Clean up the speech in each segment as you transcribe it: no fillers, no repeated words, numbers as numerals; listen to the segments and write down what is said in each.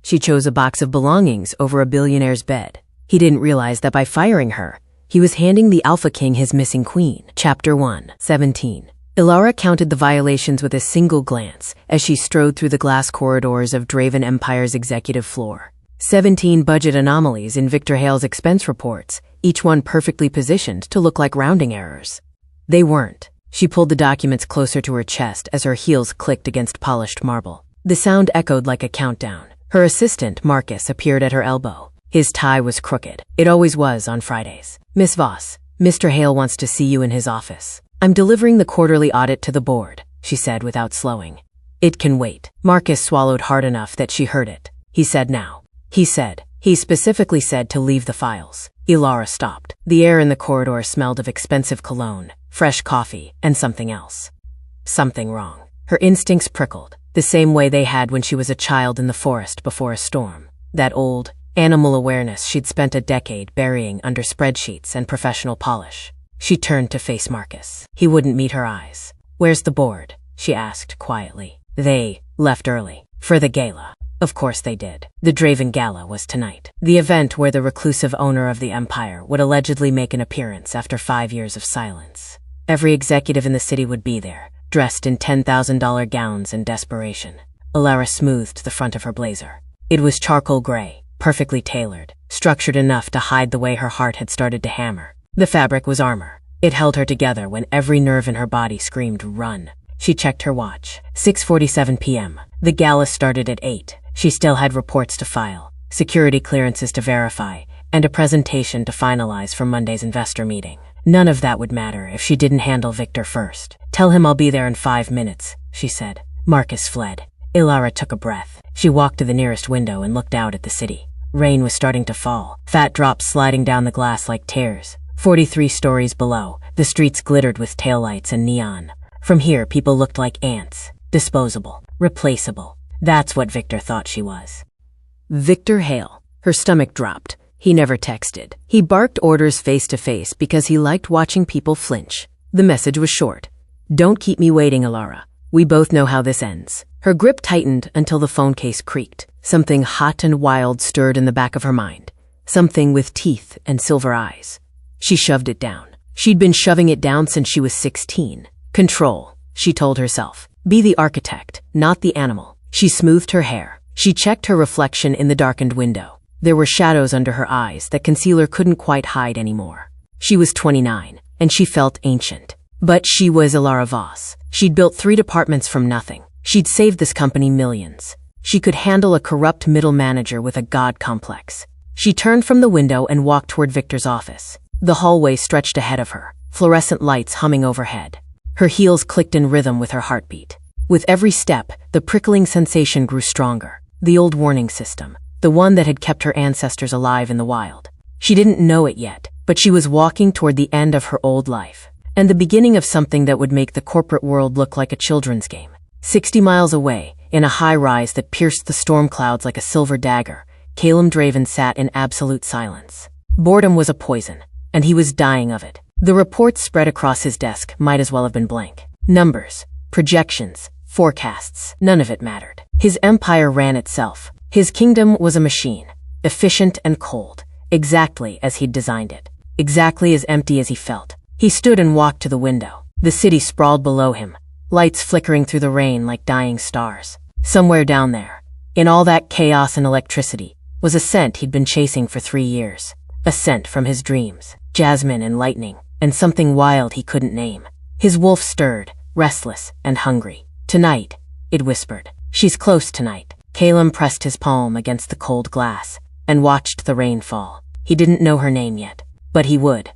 She chose a box of belongings over a billionaire's bed. He didn't realize that by firing her, he was handing the Alpha King his missing queen. Chapter 1, 17. Ilara counted the violations with a single glance as she strode through the glass corridors of Draven Empire's executive floor. 17 budget anomalies in Victor Hale's expense reports, each one perfectly positioned to look like rounding errors. They weren't. She pulled the documents closer to her chest as her heels clicked against polished marble. The sound echoed like a countdown. Her assistant, Marcus, appeared at her elbow. His tie was crooked. It always was on Fridays. "Miss Voss, Mr. Hale wants to see you in his office." "I'm delivering the quarterly audit to the board," she said without slowing. "It can wait." Marcus swallowed hard enough that she heard it. He said now. He specifically said to leave the files. Ilara stopped. The air in the corridor smelled of expensive cologne, fresh coffee, and something else. Something wrong. Her instincts prickled, the same way they had when she was a child in the forest before a storm. That old, animal awareness she'd spent a decade burying under spreadsheets and professional polish. She turned to face Marcus. He wouldn't meet her eyes. "Where's the board?" she asked quietly. "They left early. For the gala." Of course they did. The Draven Gala was tonight. The event where the reclusive owner of the Empire would allegedly make an appearance after 5 years of silence. Every executive in the city would be there, dressed in $10,000 gowns in desperation. Ilara smoothed the front of her blazer. It was charcoal gray, perfectly tailored, structured enough to hide the way her heart had started to hammer. The fabric was armor. It held her together when every nerve in her body screamed, "Run." She checked her watch. 6:47 p.m. The gala started at 8. She still had reports to file, security clearances to verify, and a presentation to finalize for Monday's investor meeting. None of that would matter if she didn't handle Victor first. "Tell him I'll be there in 5 minutes, she said. Marcus fled. Ilara took a breath. She walked to the nearest window and looked out at the city. Rain was starting to fall, fat drops sliding down the glass like tears. 43 stories below, the streets glittered with taillights and neon. From here, people looked like ants. Disposable. Replaceable. That's what Victor thought she was. Victor Hale. Her stomach dropped. He never texted. He barked orders face to face because he liked watching people flinch. The message was short. "Don't keep me waiting, Ilara. We both know how this ends." Her grip tightened until the phone case creaked. Something hot and wild stirred in the back of her mind. Something with teeth and silver eyes. She shoved it down. She'd been shoving it down since she was 16. Control, she told herself. Be the architect, not the animal. She smoothed her hair. She checked her reflection in the darkened window. There were shadows under her eyes that concealer couldn't quite hide anymore. She was 29, and she felt ancient. But she was Ilara Voss. She'd built 3 departments from nothing. She'd saved this company millions. She could handle a corrupt middle manager with a god complex. She turned from the window and walked toward Victor's office. The hallway stretched ahead of her, fluorescent lights humming overhead. Her heels clicked in rhythm with her heartbeat. With every step, the prickling sensation grew stronger. The old warning system, the one that had kept her ancestors alive in the wild. She didn't know it yet, but she was walking toward the end of her old life, and the beginning of something that would make the corporate world look like a children's game. 60 miles away, in a high-rise that pierced the storm clouds like a silver dagger, Calum Draven sat in absolute silence. Boredom was a poison, and he was dying of it. The reports spread across his desk might as well have been blank. Numbers, projections, forecasts, none of it mattered. His empire ran itself. His kingdom was a machine, efficient and cold, exactly as he'd designed it, exactly as empty as he felt. He stood and walked to the window. The city sprawled below him, lights flickering through the rain like dying stars. Somewhere down there, in all that chaos and electricity, was a scent he'd been chasing for 3 years. A scent from his dreams, jasmine and lightning, and something wild he couldn't name. His wolf stirred, restless and hungry. Tonight, it whispered. She's close tonight. Calum pressed his palm against the cold glass and watched the rain fall. He didn't know her name yet, but he would.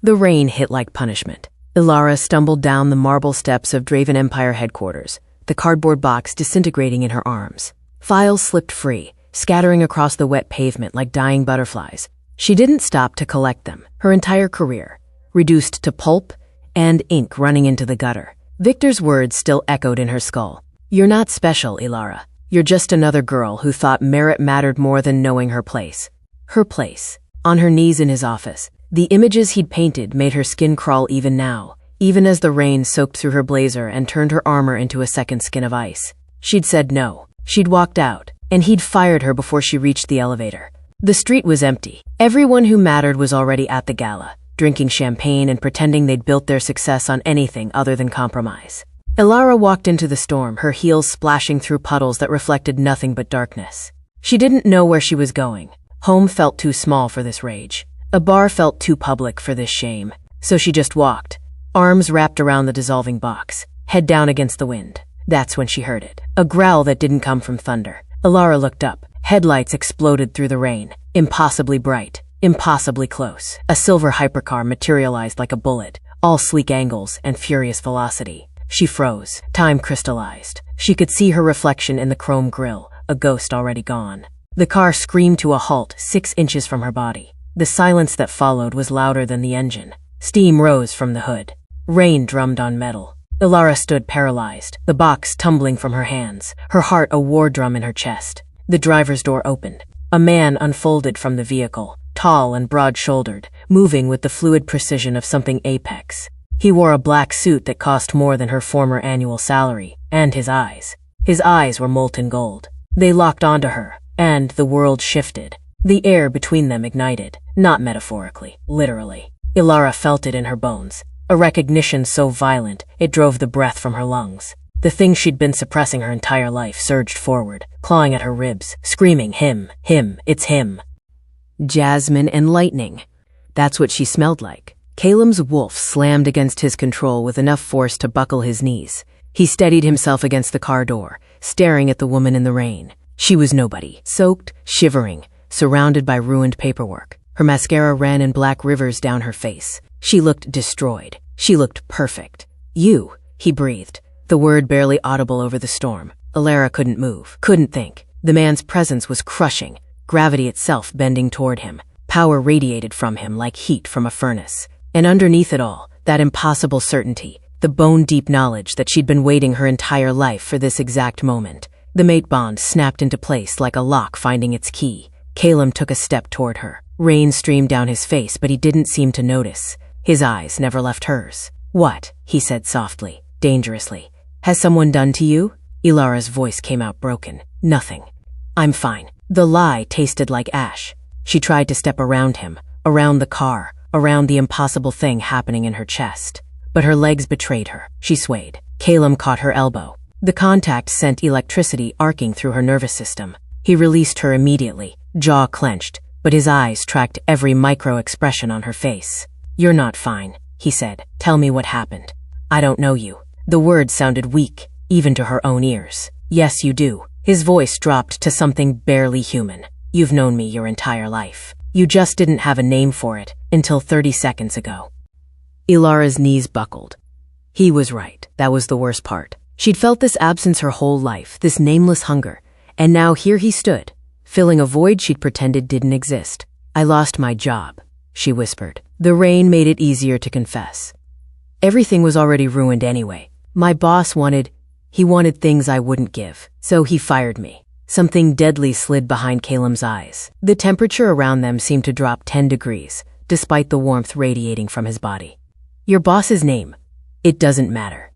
The rain hit like punishment. Ilara stumbled down the marble steps of Draven Empire headquarters, the cardboard box disintegrating in her arms. Files slipped free, scattering across the wet pavement like dying butterflies. She didn't stop to collect them, her entire career, reduced to pulp and ink running into the gutter. Victor's words still echoed in her skull. You're not special, Ilara. You're just another girl who thought merit mattered more than knowing her place. Her place. On her knees in his office, the images he'd painted made her skin crawl even now, even as the rain soaked through her blazer and turned her armor into a second skin of ice. She'd said no. She'd walked out, and he'd fired her before she reached the elevator. The street was empty. Everyone who mattered was already at the gala, drinking champagne and pretending they'd built their success on anything other than compromise. Ilara walked into the storm, her heels splashing through puddles that reflected nothing but darkness. She didn't know where she was going. Home felt too small for this rage. A bar felt too public for this shame. So she just walked, arms wrapped around the dissolving box, head down against the wind. That's when she heard it. A growl that didn't come from thunder. Ilara looked up. Headlights exploded through the rain. Impossibly bright. Impossibly close. A silver hypercar materialized like a bullet, all sleek angles and furious velocity. She froze. Time crystallized. She could see her reflection in the chrome grille, a ghost already gone. The car screamed to a halt 6 inches from her body. The silence that followed was louder than the engine. Steam rose from the hood. Rain drummed on metal. Ilara stood paralyzed, the box tumbling from her hands, her heart a war drum in her chest. The driver's door opened. A man unfolded from the vehicle, tall and broad-shouldered, moving with the fluid precision of something apex. He wore a black suit that cost more than her former annual salary, and his eyes. His eyes were molten gold. They locked onto her, and the world shifted. The air between them ignited, not metaphorically, literally. Ilara felt it in her bones, a recognition so violent it drove the breath from her lungs. The thing she'd been suppressing her entire life surged forward, clawing at her ribs, screaming, him, it's him. Jasmine and lightning. That's what she smelled like. Caleb's wolf slammed against his control with enough force to buckle his knees. He steadied himself against the car door, staring at the woman in the rain. She was nobody, soaked, shivering, surrounded by ruined paperwork. Her mascara ran in black rivers down her face. She looked destroyed. She looked perfect. You, he breathed, the word barely audible over the storm. Ilara couldn't move, couldn't think. The man's presence was crushing, gravity itself bending toward him. Power radiated from him like heat from a furnace. And underneath it all, that impossible certainty, the bone-deep knowledge that she'd been waiting her entire life for this exact moment. The mate bond snapped into place like a lock finding its key. Caleb took a step toward her. Rain streamed down his face, but he didn't seem to notice. His eyes never left hers. What? He said softly, dangerously. Has someone done to you? Ilara's voice came out broken. Nothing. I'm fine. The lie tasted like ash. She tried to step around him, around the car, around the impossible thing happening in her chest. But her legs betrayed her. She swayed. Caleb caught her elbow. The contact sent electricity arcing through her nervous system. He released her immediately, jaw clenched, but his eyes tracked every micro-expression on her face. You're not fine, he said. Tell me what happened. I don't know you. The words sounded weak, even to her own ears. Yes, you do. His voice dropped to something barely human. You've known me your entire life. You just didn't have a name for it until 30 seconds ago. Ilara's knees buckled. He was right. That was the worst part. She'd felt this absence her whole life, this nameless hunger. And now here he stood, filling a void she'd pretended didn't exist. I lost my job, she whispered. The rain made it easier to confess. Everything was already ruined anyway. My boss wanted things I wouldn't give, so he fired me. Something deadly slid behind Caleb's eyes. The temperature around them seemed to drop 10 degrees, despite the warmth radiating from his body. Your boss's name? It doesn't matter.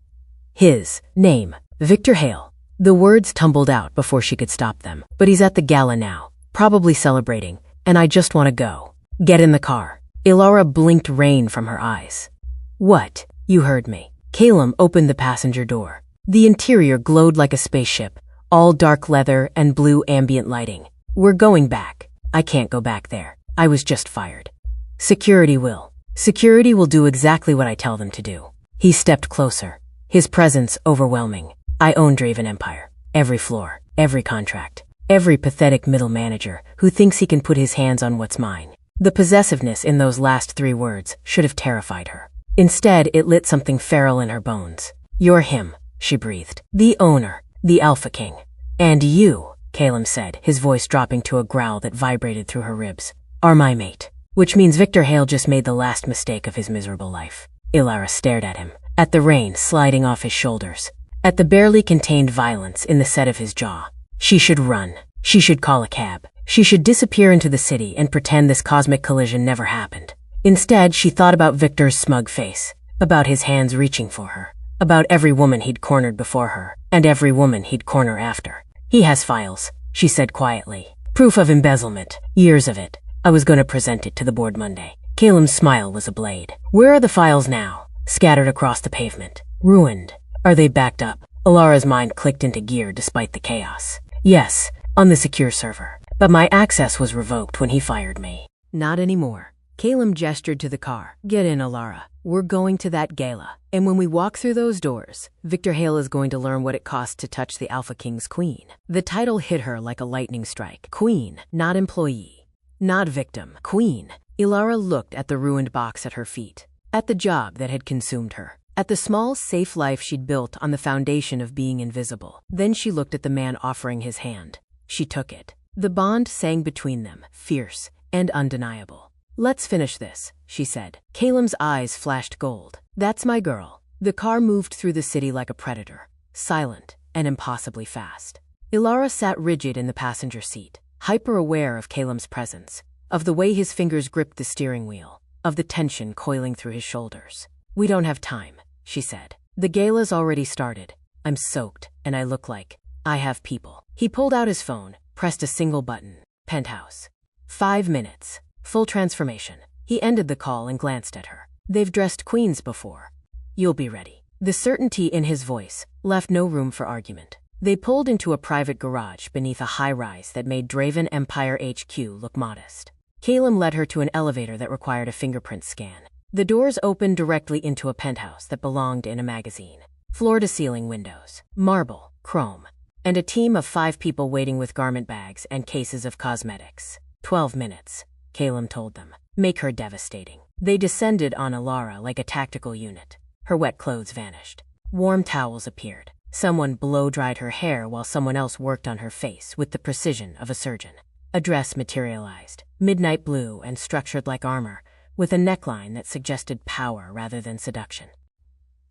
His name, Victor Hale. The words tumbled out before she could stop them. But he's at the gala now, probably celebrating, and I just want to go. Get in the car. Ilara blinked rain from her eyes. What? You heard me. Caleb opened the passenger door. The interior glowed like a spaceship, all dark leather and blue ambient lighting. We're going back. I can't go back there. I was just fired. Security will. Security will do exactly what I tell them to do. He stepped closer, his presence overwhelming. I own Draven Empire. Every floor, every contract, every pathetic middle manager who thinks he can put his hands on what's mine. The possessiveness in those last 3 words should have terrified her. Instead, it lit something feral in her bones. You're him, she breathed. The owner, the Alpha King. And you, Caleb said, his voice dropping to a growl that vibrated through her ribs, are my mate. Which means Victor Hale just made the last mistake of his miserable life. Ilara stared at him, at the rain sliding off his shoulders, at the barely contained violence in the set of his jaw. She should run. She should call a cab. She should disappear into the city and pretend this cosmic collision never happened. Instead, she thought about Victor's smug face, about his hands reaching for her, about every woman he'd cornered before her, and every woman he'd corner after. He has files. she said quietly. Proof of embezzlement. Years of it. I was going to present it to the board Monday. Caleb's smile was a blade. Where are the files now? Scattered across the pavement. Ruined. Are they backed up? Ilara's mind clicked into gear despite the chaos. Yes, on the secure server. But my access was revoked when he fired me. Not anymore. Caleb gestured to the car. Get in, Ilara. We're going to that gala. And when we walk through those doors, Victor Hale is going to learn what it costs to touch the Alpha King's queen. The title hit her like a lightning strike. Queen, not employee. Not victim. Queen. Ilara looked at the ruined box at her feet. At the job that had consumed her. At the small, safe life she'd built on the foundation of being invisible. Then she looked at the man offering his hand. She took it. The bond sang between them, fierce and undeniable. Let's finish this, she said. Caleb's eyes flashed gold. That's my girl. The car moved through the city like a predator, silent and impossibly fast. Ilara sat rigid in the passenger seat, hyper-aware of Caleb's presence, of the way his fingers gripped the steering wheel, of the tension coiling through his shoulders. We don't have time, she said. The gala's already started. I'm soaked, and I look like I have people. He pulled out his phone, pressed a single button. Penthouse. 5 minutes. Full transformation. He ended the call and glanced at her. They've dressed queens before. You'll be ready. The certainty in his voice left no room for argument. They pulled into a private garage beneath a high-rise that made Draven Empire HQ look modest. Caleb led her to an elevator that required a fingerprint scan. The doors opened directly into a penthouse that belonged in a magazine. Floor-to-ceiling windows, marble, chrome, and a team of 5 people waiting with garment bags and cases of cosmetics. 12 minutes. Caleb told them. Make her devastating. They descended on Ilara like a tactical unit. Her wet clothes vanished. Warm towels appeared. Someone blow-dried her hair while someone else worked on her face with the precision of a surgeon. A dress materialized, midnight blue and structured like armor, with a neckline that suggested power rather than seduction.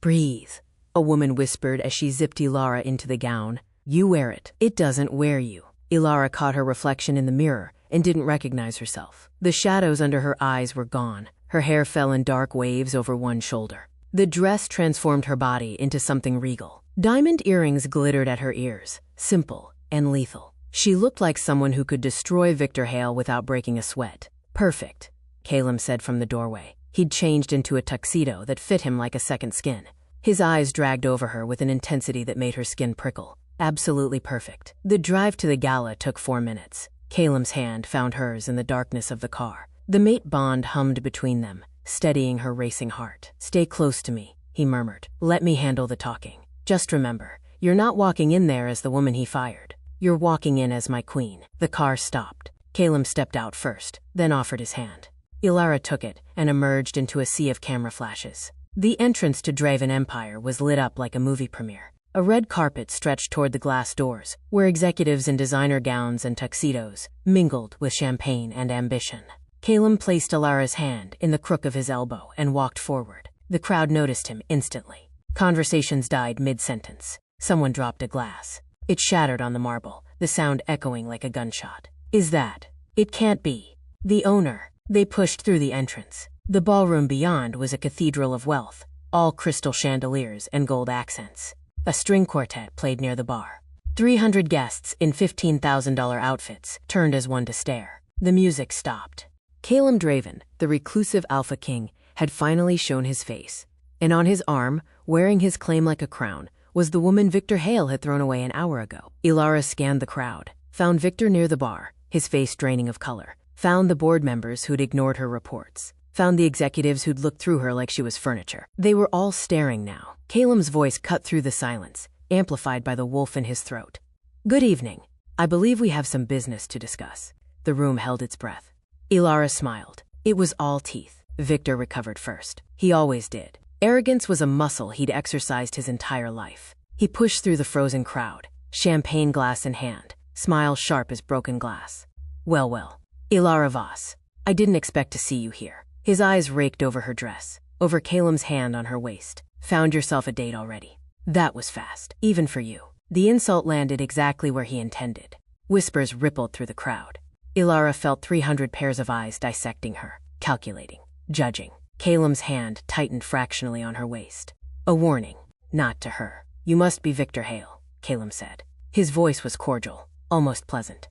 Breathe, a woman whispered as she zipped Ilara into the gown. You wear it. It doesn't wear you. Ilara caught her reflection in the mirror and didn't recognize herself. The shadows under her eyes were gone. Her hair fell in dark waves over one shoulder. The dress transformed her body into something regal. Diamond earrings glittered at her ears, simple and lethal. She looked like someone who could destroy Victor Hale without breaking a sweat. Perfect, Caleb said from the doorway. He'd changed into a tuxedo that fit him like a second skin. His eyes dragged over her with an intensity that made her skin prickle. Absolutely perfect. The drive to the gala took 4 minutes. Caleb's hand found hers in the darkness of the car. The mate bond hummed between them, steadying her racing heart. Stay close to me, he murmured. Let me handle the talking. Just remember, you're not walking in there as the woman he fired. You're walking in as my queen. The car stopped. Caleb stepped out first, then offered his hand. Ilara took it and emerged into a sea of camera flashes. The entrance to Draven Empire was lit up like a movie premiere. A red carpet stretched toward the glass doors, where executives in designer gowns and tuxedos mingled with champagne and ambition. Caleb placed Ilara's hand in the crook of his elbow and walked forward. The crowd noticed him instantly. Conversations died mid-sentence. Someone dropped a glass. It shattered on the marble, the sound echoing like a gunshot. Is that? It can't be. The owner. They pushed through the entrance. The ballroom beyond was a cathedral of wealth, all crystal chandeliers and gold accents. A string quartet played near the bar. 300 guests in $15,000 outfits turned as one to stare. The music stopped. Caleb Draven, the reclusive Alpha King, had finally shown his face. And on his arm, wearing his claim like a crown, was the woman Victor Hale had thrown away an hour ago. Ilara scanned the crowd, found Victor near the bar, his face draining of color, found the board members who'd ignored her reports, found the executives who'd looked through her like she was furniture. They were all staring now. Caleb's voice cut through the silence, amplified by the wolf in his throat. Good evening. I believe we have some business to discuss. The room held its breath. Ilara smiled. It was all teeth. Victor recovered first. He always did. Arrogance was a muscle he'd exercised his entire life. He pushed through the frozen crowd, champagne glass in hand, smile sharp as broken glass. Well. Ilara Voss, I didn't expect to see you here. His eyes raked over her dress, over Caleb's hand on her waist. Found yourself a date already. That was fast, even for you. The insult landed exactly where he intended. Whispers rippled through the crowd. Ilara felt 300 pairs of eyes dissecting her, calculating, judging. Caleb's hand tightened fractionally on her waist. A warning, not to her. You must be Victor Hale, Caleb said. His voice was cordial. Almost pleasant.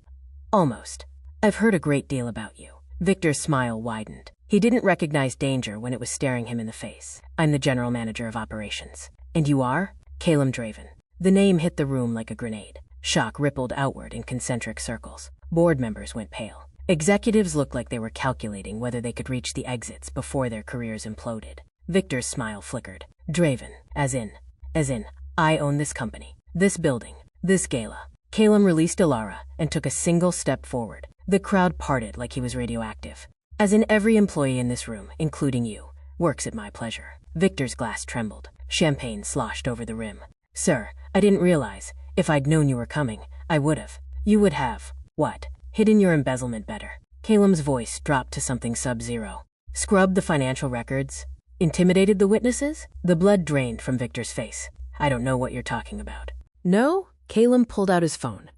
Almost. I've heard a great deal about you. Victor's smile widened. He didn't recognize danger when it was staring him in the face. I'm the general manager of operations. And you are? Calum Draven. The name hit the room like a grenade. Shock rippled outward in concentric circles. Board members went pale. Executives looked like they were calculating whether they could reach the exits before their careers imploded. Victor's smile flickered. Draven, as in, I own this company, this building, this gala. Calum released Ilara and took a single step forward. The crowd parted like he was radioactive. As in, every employee in this room, including you, works at my pleasure. Victor's glass trembled. Champagne sloshed over the rim. Sir, I didn't realize. If I'd known you were coming, I would have. You would have. What? Hidden your embezzlement better. Calum's voice dropped to something sub-zero. Scrubbed the financial records? Intimidated the witnesses? The blood drained from Victor's face. I don't know what you're talking about. No? Calum pulled out his phone.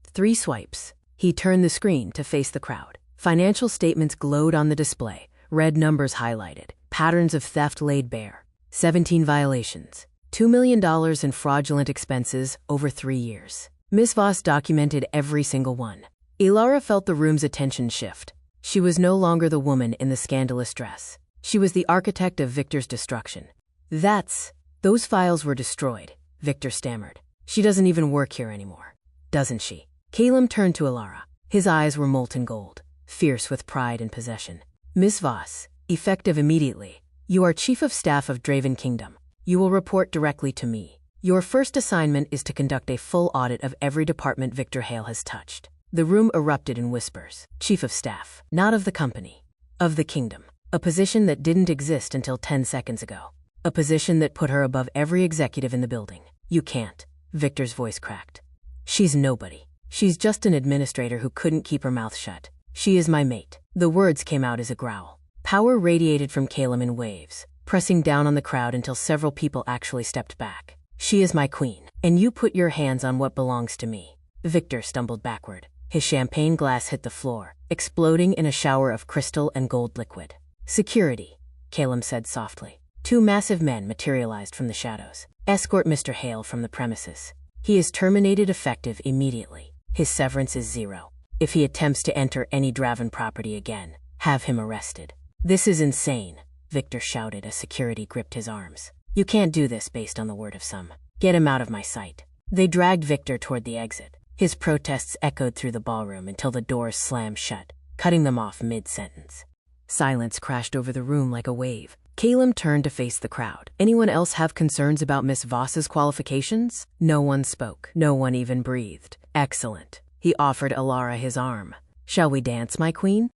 3 swipes. He turned the screen to face the crowd. Financial statements glowed on the display, red numbers highlighted, patterns of theft laid bare. 17 violations. $2 million in fraudulent expenses over 3 years. Miss Voss documented every single one. Ilara felt the room's attention shift. She was no longer the woman in the scandalous dress. She was the architect of Victor's destruction. Those files were destroyed, Victor stammered. She doesn't even work here anymore, doesn't she? Calum turned to Ilara. His eyes were molten gold, fierce with pride and possession. Miss Voss, effective immediately. You are Chief of Staff of Draven Kingdom. You will report directly to me. Your first assignment is to conduct a full audit of every department Victor Hale has touched. The room erupted in whispers. Chief of Staff, not of the company, of the kingdom. A position that didn't exist until 10 seconds ago. A position that put her above every executive in the building. You can't. Victor's voice cracked. She's nobody. She's just an administrator who couldn't keep her mouth shut. She is my mate. The words came out as a growl. Power radiated from Calum in waves, pressing down on the crowd until several people actually stepped back. She is my queen, and you put your hands on what belongs to me. Victor stumbled backward. His champagne glass hit the floor, exploding in a shower of crystal and gold liquid. Security, Calum said softly. 2 massive men materialized from the shadows. Escort Mr. Hale from the premises. He is terminated effective immediately. His severance is 0. If he attempts to enter any Draven property again, have him arrested. This is insane, Victor shouted as security gripped his arms. You can't do this based on the word of some. Get him out of my sight. They dragged Victor toward the exit. His protests echoed through the ballroom until the doors slammed shut, cutting them off mid-sentence. Silence crashed over the room like a wave. Calum turned to face the crowd. Anyone else have concerns about Miss Voss's qualifications? No one spoke. No one even breathed. Excellent. He offered Ilara his arm. Shall we dance, my queen?